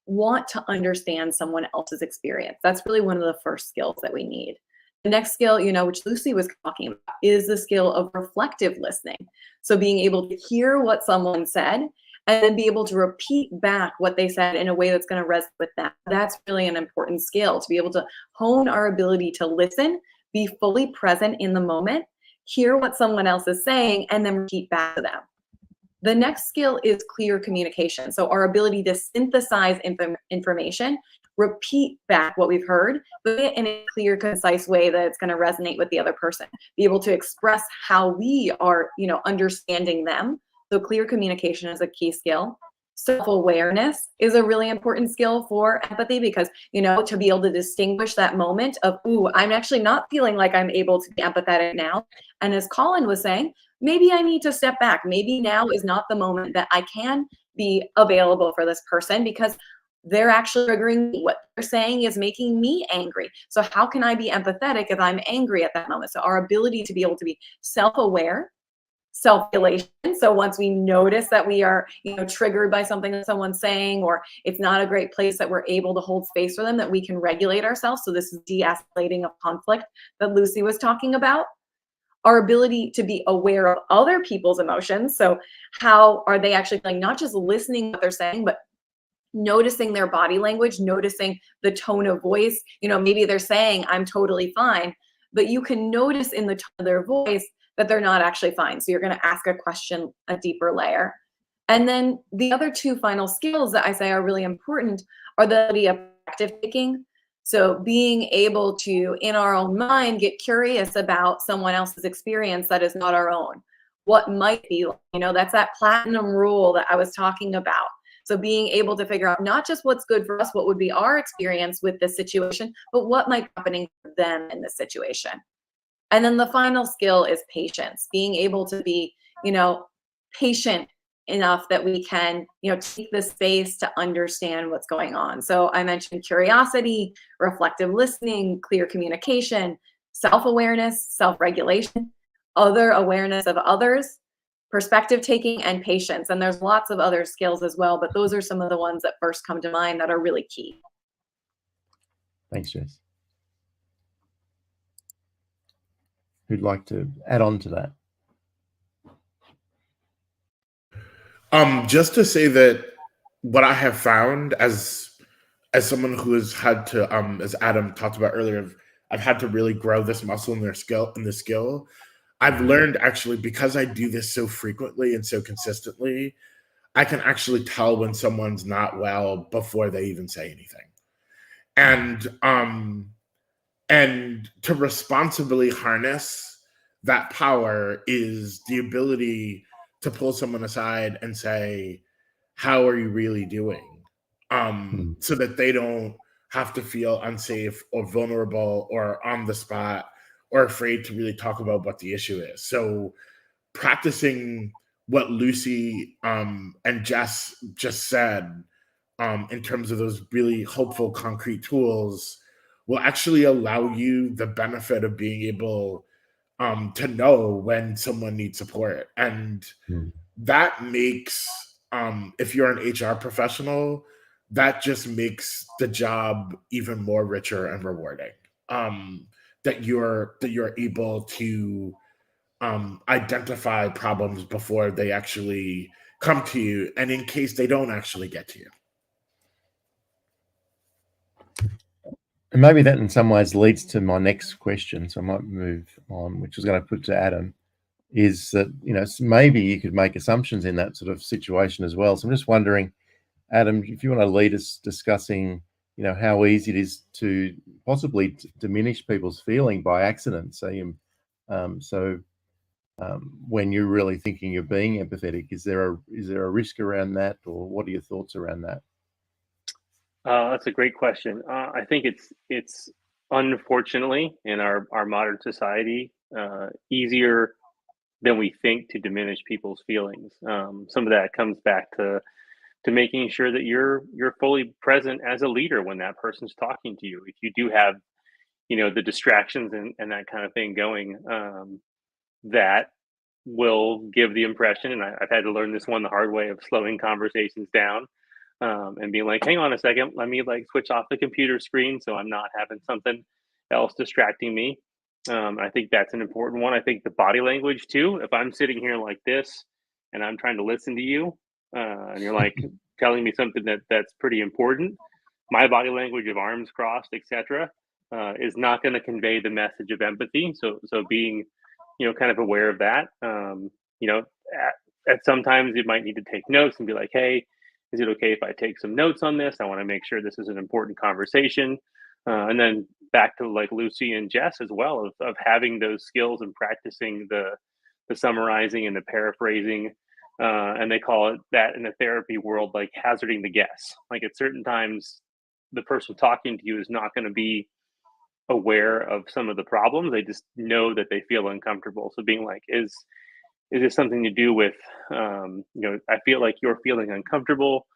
want to understand someone else's experience. That's really one of the first skills that we need. The next skill, which Lucy was talking about, is the skill of reflective listening. So being able to hear what someone said and then be able to repeat back what they said in a way that's going to resonate with them. That's really an important skill, to be able to hone our ability to listen, be fully present in the moment, hear what someone else is saying, and then repeat back to them. The next skill is clear communication. So our ability to synthesize information, repeat back what we've heard, but in a clear, concise way that it's going to resonate with the other person. Be able to express how we are, understanding them. So clear communication is a key skill. Self-awareness is a really important skill for empathy because, to be able to distinguish that moment of, ooh, I'm actually not feeling like I'm able to be empathetic now. And as Colin was saying, maybe I need to step back. Maybe now is not the moment that I can be available for this person because they're actually triggering me. What they're saying is making me angry. So how can I be empathetic if I'm angry at that moment? So our ability to be able to be self-aware, self-regulation. So once we notice that we are, triggered by something that someone's saying, or it's not a great place that we're able to hold space for them, that we can regulate ourselves. So this is de-escalating of conflict that Lucy was talking about. Our ability to be aware of other people's emotions. So how are they actually feeling? Not just listening to what they're saying, but noticing their body language, noticing the tone of voice. Maybe they're saying, I'm totally fine, but you can notice in the tone of their voice that they're not actually fine. So you're going to ask a question, a deeper layer. And then the other 2 final skills that I say are really important are the ability of active taking. So being able to, in our own mind, get curious about someone else's experience that is not our own. What might be, that's that platinum rule that I was talking about. So being able to figure out not just what's good for us, what would be our experience with this situation, but what might be happening for them in this situation. And then the final skill is patience, being able to be, patient enough that we can, take the space to understand what's going on. So I mentioned curiosity, reflective listening, clear communication, self-awareness, self-regulation, other awareness of others, perspective taking, and patience. And there's lots of other skills as well, but those are some of the ones that first come to mind that are really key. Thanks, Jess. Who'd like to add on to that? Just to say that what I have found as someone who has had to, as Adam talked about earlier, I've had to really grow this muscle in the skill. I've learned actually, because I do this so frequently and so consistently, I can actually tell when someone's not well before they even say anything. And to responsibly harness that power is the ability to pull someone aside and say, how are you really doing? So that they don't have to feel unsafe or vulnerable or on the spot or afraid to really talk about what the issue is. So practicing what Lucy and Jess just said in terms of those really hopeful, concrete tools will actually allow you the benefit of being able to know when someone needs support. And that makes, if you're an HR professional, that just makes the job even more richer and rewarding. That you're able to identify problems before they actually come to you, and in case they don't actually get to you. And maybe that in some ways leads to my next question, so I might move on, which I was going to put to Adam, is that, maybe you could make assumptions in that sort of situation as well. So I'm just wondering, Adam, if you want to lead us discussing, how easy it is to possibly diminish people's feeling by accident. So when you're really thinking you're being empathetic, is there a risk around that, or what are your thoughts around that? That's a great question. I think it's unfortunately in our modern society easier than we think to diminish people's feelings. Some of that comes back to making sure that you're fully present as a leader when that person's talking to you. If you do have, the distractions and that kind of thing going, that will give the impression, and I've had to learn this one the hard way, of slowing conversations down. And being like, hang on a second, let me switch off the computer screen so I'm not having something else distracting me. I think that's an important one. I think the body language too. If I'm sitting here like this and I'm trying to listen to you, and you're telling me something that's pretty important, my body language of arms crossed, etc., is not going to convey the message of empathy. So being, kind of aware of that. At sometimes you might need to take notes and be like, hey, is it okay if I take some notes on this? I want to make sure this is an important conversation. And then back to Lucy and Jess as well, of having those skills and practicing the summarizing and the paraphrasing. And they call it that in the therapy world, hazarding the guess. At certain times, the person talking to you is not going to be aware of some of the problems. They just know that they feel uncomfortable. So being is this something to do with, I feel like you're feeling uncomfortable.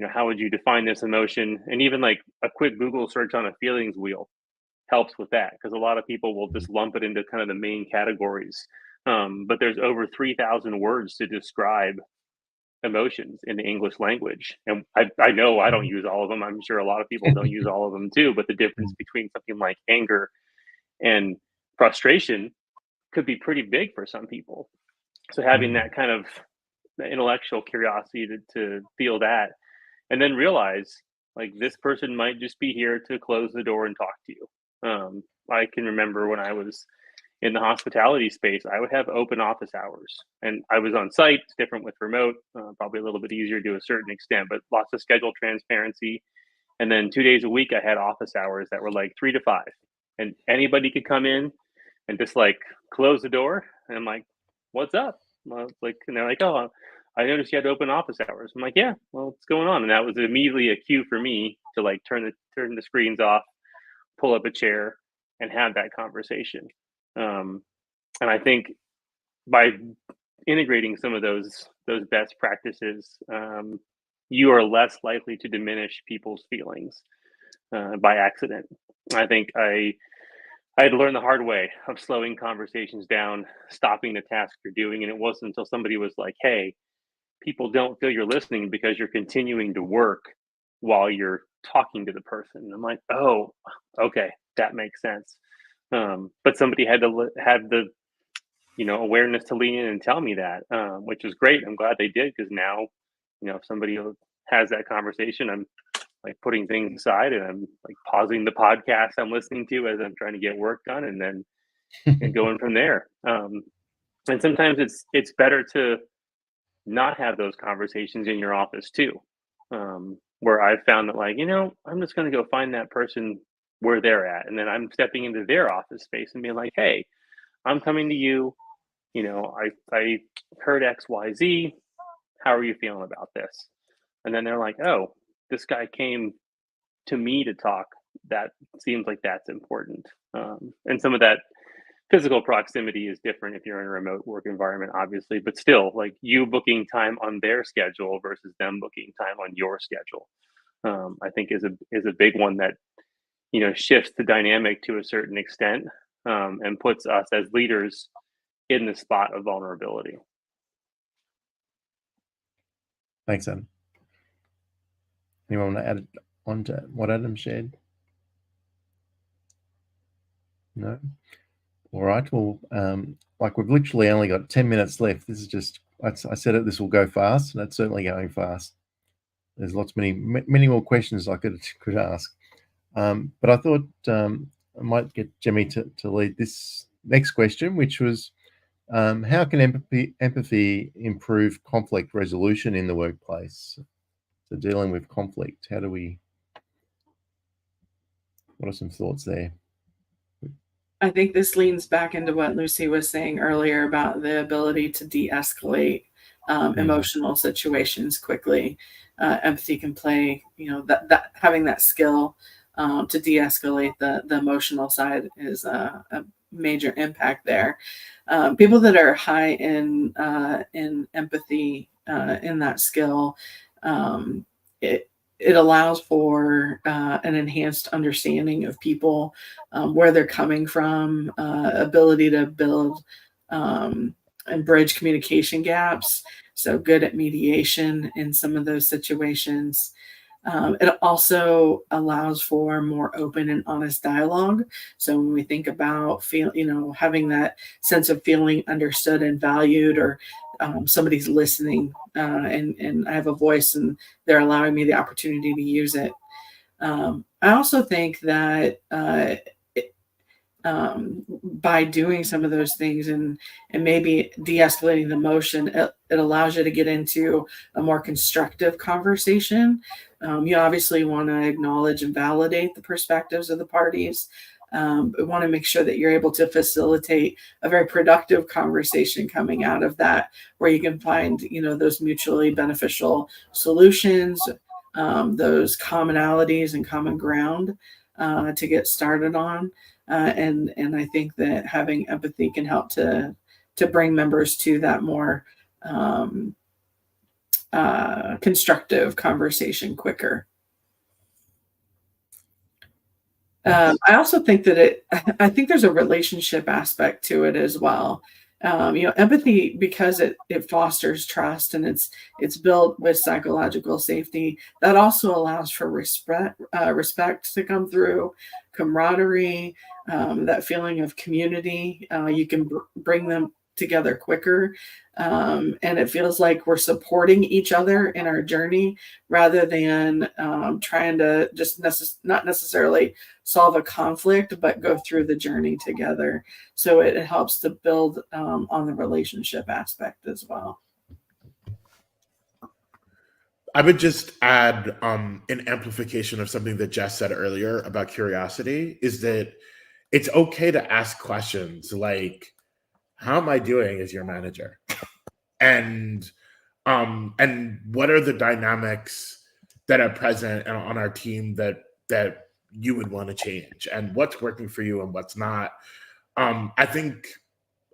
How would you define this emotion? And even a quick Google search on a feelings wheel helps with that, because a lot of people will just lump it into kind of the main categories. But there's over 3,000 words to describe emotions in the English language. And I know I don't use all of them. I'm sure a lot of people don't use all of them too. But the difference between something like anger and frustration could be pretty big for some people. So having that kind of intellectual curiosity to feel that, and then realize this person might just be here to close the door and talk to you. I can remember when I was in the hospitality space, I would have open office hours, and I was on site. It's different with remote, probably a little bit easier to a certain extent, but lots of schedule transparency. And then 2 days a week, I had office hours that were 3 to 5, and anybody could come in and just close the door. And I'm like, what's up? Well, and they're like, oh, I noticed you had open office hours. I'm like, yeah, well, what's going on? And that was immediately a cue for me to turn the screens off, pull up a chair, and have that conversation. And I think by integrating some of those best practices, you are less likely to diminish people's feelings by accident. I think I had to learn the hard way of slowing conversations down, stopping the task you're doing, and it wasn't until somebody was like, "Hey, people don't feel you're listening because you're continuing to work while you're talking to the person." And I'm like, "Oh, okay, that makes sense." But somebody had to have the awareness to lean in and tell me that, which is great. I'm glad they did, because now, if somebody has that conversation, I'm like putting things aside and I'm like pausing the podcast I'm listening to as I'm trying to get work done, and then and going from there. And sometimes it's better to not have those conversations in your office too, where I've found that, like, I'm just going to go find that person where they're at, and then I'm stepping into their office space and being like, "Hey, I'm coming to you. I heard XYZ. How are you feeling about this?" And then they're like, "Oh, this guy came to me to talk. That seems like that's important." And some of that physical proximity is different if you're in a remote work environment, obviously, but still, like, you booking time on their schedule versus them booking time on your schedule, I think is a big one that shifts the dynamic to a certain extent, and puts us as leaders in the spot of vulnerability. Thanks, Adam. Anyone want to add on to what Adam shared? No? All right. Well, like, we've literally only got 10 minutes left. This is just, I said this will go fast, and it's certainly going fast. There's many more questions I could ask. But I thought I might get Jemmy to lead this next question, which was, how can empathy improve conflict resolution in the workplace? So dealing with conflict, what are some thoughts there? I think this leans back into what Lucy was saying earlier about the ability to de-escalate emotional situations quickly. Empathy can play, that having that skill to de-escalate the emotional side is a major impact there. People that are high in empathy, in that skill, it allows for an enhanced understanding of people, where they're coming from, ability to build and bridge communication gaps. So good at mediation in some of those situations. It also allows for more open and honest dialogue. So when we think about having that sense of feeling understood and valued, or somebody's listening, and I have a voice and they're allowing me the opportunity to use it. I also think that by doing some of those things and maybe de-escalating the emotion, it allows you to get into a more constructive conversation. You obviously want to acknowledge and validate the perspectives of the parties, but want to make sure that you're able to facilitate a very productive conversation coming out of that, where you can find those mutually beneficial solutions, those commonalities and common ground to get started on. And I think that having empathy can help to bring members to that more constructive conversation quicker. I also think that I think there's a relationship aspect to it as well. Empathy, because it fosters trust and it's built with psychological safety, that also allows for respect to come through, camaraderie, that feeling of community. You can bring them together quicker, and it feels like we're supporting each other in our journey, rather than trying to just not necessarily solve a conflict, but go through the journey together. So it helps to build on the relationship aspect as well. I would just add an amplification of something that Jess said earlier about curiosity, is that it's okay to ask questions like, how am I doing as your manager? And what are the dynamics that are present on our team that you would want to change, and what's working for you and what's not? I think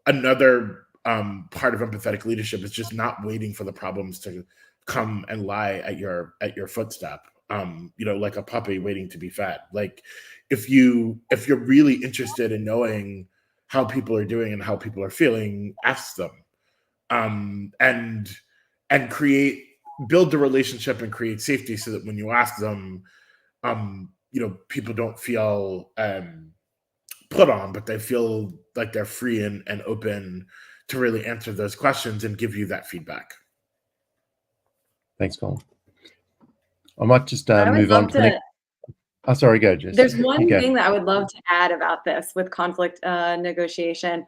another part of empathetic leadership is just not waiting for the problems to come and lie at your footstep. Like a puppy waiting to be fed. Like if you're really interested in knowing how people are doing and how people are feeling, ask them, and build the relationship and create safety so that when you ask them, people don't feel put on, but they feel like they're free and open to really answer those questions and give you that feedback. Thanks, Colin. I might just I would move love on to the next. Oh, sorry, go, Jess. There's one thing that I would love to add about this with conflict negotiation.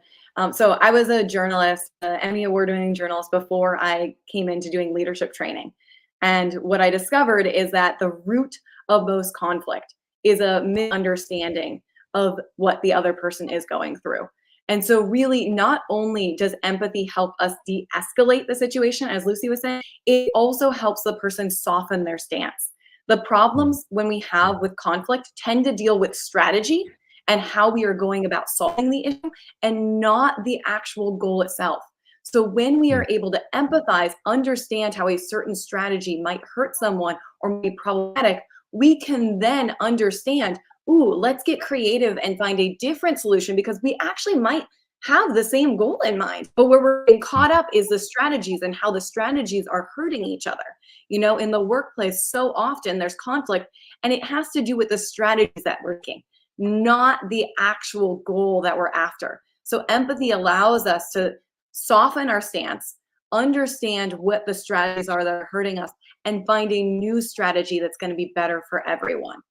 So I was a journalist, Emmy Award-winning journalist before I came into doing leadership training. And what I discovered is that the root of most conflict is a misunderstanding of what the other person is going through. And so really, not only does empathy help us de-escalate the situation, as Lucy was saying, it also helps the person soften their stance. The problems when we have with conflict tend to deal with strategy and how we are going about solving the issue and not the actual goal itself. So when we are able to empathize, understand how a certain strategy might hurt someone or be problematic, we can then understand, ooh, let's get creative and find a different solution because we actually might have the same goal in mind, but where we're getting caught up is the strategies and how the strategies are hurting each other. In the workplace, so often there's conflict and it has to do with the strategies that we're taking, not the actual goal that we're after. So empathy allows us to soften our stance, understand what the strategies are that are hurting us, and find a new strategy that's going to be better for everyone.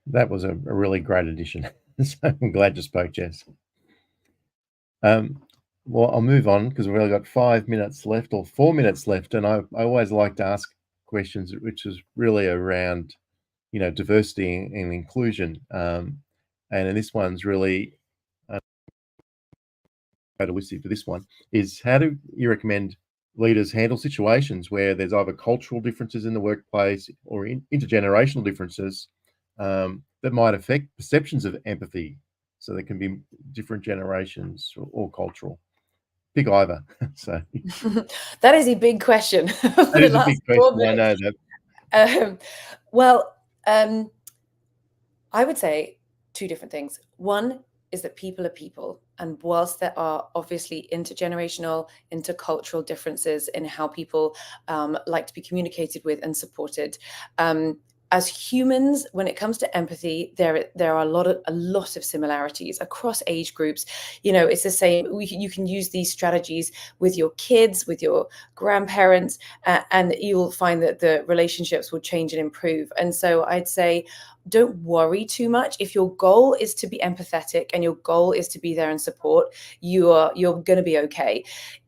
That was a really great addition. So I'm glad you spoke, Jess. Well, I'll move on because we've only got 5 minutes left or 4 minutes left. And I always like to ask questions, which is really around, diversity and inclusion. And this one's really, to Lucy for this one, is how do you recommend leaders handle situations where there's either cultural differences in the workplace or intergenerational differences that might affect perceptions of empathy? So there can be different generations or cultural. Pick either. So that is a big question. That is a big question. I know that. I would say two different things. One is that people are people. And whilst there are obviously intergenerational, intercultural differences in how people like to be communicated with and supported, as humans, when it comes to empathy, there are a lot of similarities across age groups. It's the same. You can use these strategies with your kids, with your grandparents, and you'll find that the relationships will change and improve. And so I'd say, don't worry too much. If your goal is to be empathetic and your goal is to be there and support, you're going to be okay.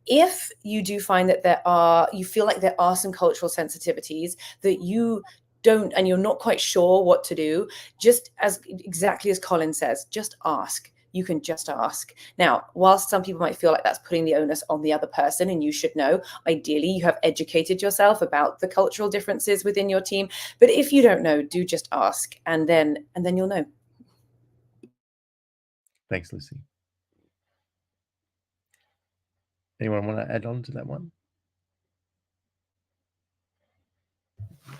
If you do find that you feel like there are some cultural sensitivities that you don't, and you're not quite sure what to do, just exactly as Colin says, just ask. You can just ask. Now, whilst some people might feel like that's putting the onus on the other person, and you should know, ideally you have educated yourself about the cultural differences within your team. But if you don't know, do just ask, and then you'll know. Thanks, Lucy. Anyone want to add on to that one?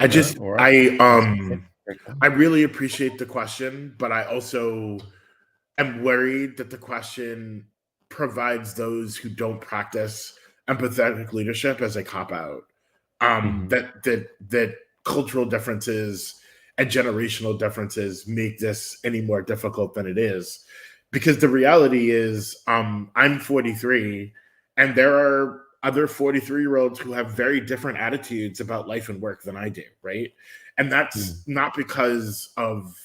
I really appreciate the question, but I also am worried that the question provides those who don't practice empathetic leadership as a cop-out. That cultural differences and generational differences make this any more difficult than it is. Because the reality is, I'm 43, and there are other 43-year-olds who have very different attitudes about life and work than I do, right? And that's not because of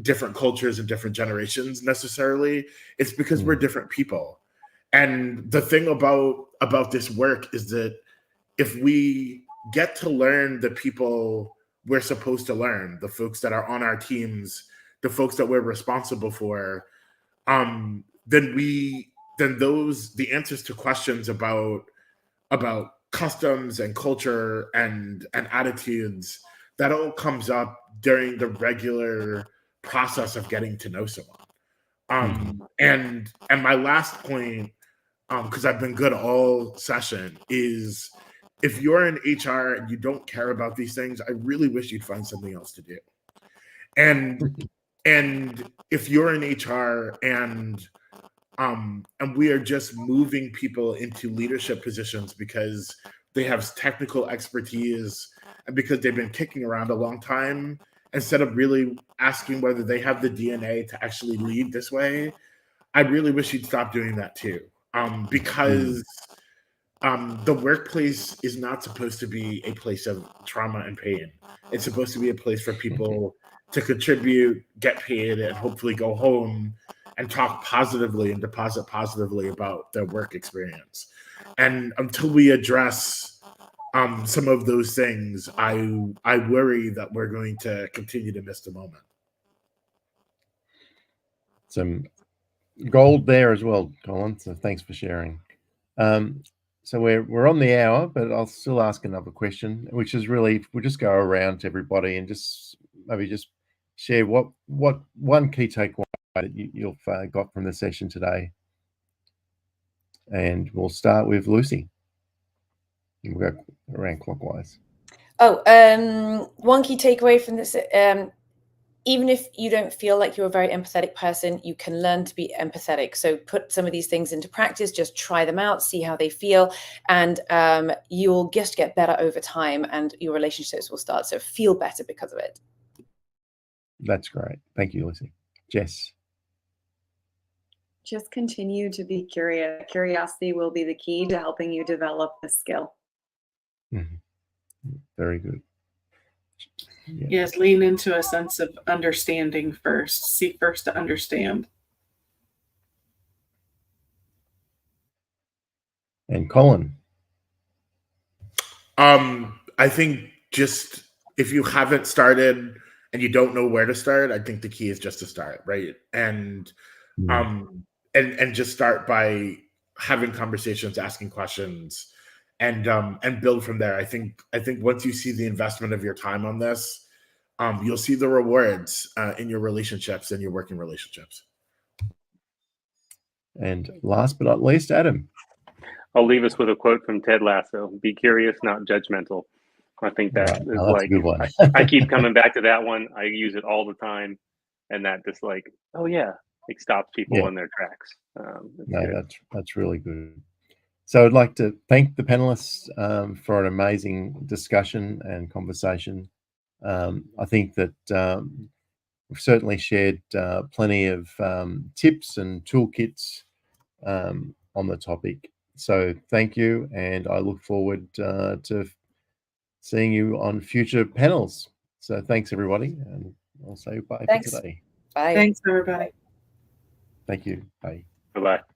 different cultures and different generations necessarily. It's because we're different people. And the thing about this work is that if we get to learn the people we're supposed to learn, the folks that are on our teams, the folks that we're responsible for, then the answers to questions about customs and culture and attitudes, that all comes up during the regular process of getting to know someone. And my last point, because I've been good all session, is if you're in HR and you don't care about these things, I really wish you'd find something else to do. And if you're in HR and we are just moving people into leadership positions because they have technical expertise and because they've been kicking around a long time, instead of really asking whether they have the DNA to actually lead this way, I really wish you'd stop doing that too. Because the workplace is not supposed to be a place of trauma and pain. It's supposed to be a place for people to contribute, get paid, and hopefully go home and talk positively and deposit positively about their work experience. And until we address some of those things, I worry that we're going to continue to miss the moment. Some gold there as well, Colin. So thanks for sharing. So we're on the hour, but I'll still ask another question, which is really, we'll just go around to everybody and just maybe just share what one key takeaway that you've got from the session today. And we'll start with Lucy. We'll go around clockwise. One key takeaway from this, even if you don't feel like you're a very empathetic person, you can learn to be empathetic. So put some of these things into practice, just try them out, see how they feel, and you'll just get better over time and your relationships will start to feel better because of it. That's great. Thank you, Lucy. Jess. Just continue to be curious. Curiosity will be the key to helping you develop this skill. Very good. Yeah. Yes, lean into a sense of understanding first. Seek first to understand. And Colin. I think just if you haven't started and you don't know where to start, I think the key is just to start, right? And and just start by having conversations, asking questions, and build from there. I think once you see the investment of your time on this, you'll see the rewards in your relationships and your working relationships. And last but not least, Adam. I'll leave us with a quote from Ted Lasso: "Be curious, not judgmental." I think that is that's a good one. I keep coming back to that one. I use it all the time, and that just like, oh yeah, it stops people in their tracks. No, that's really good. So I'd like to thank the panelists for an amazing discussion and conversation. I think that we've certainly shared plenty of tips and toolkits on the topic. So thank you, and I look forward to seeing you on future panels. So thanks, everybody, and I'll say bye for today. Bye. Thanks, everybody. Thank you. Bye. Bye-bye.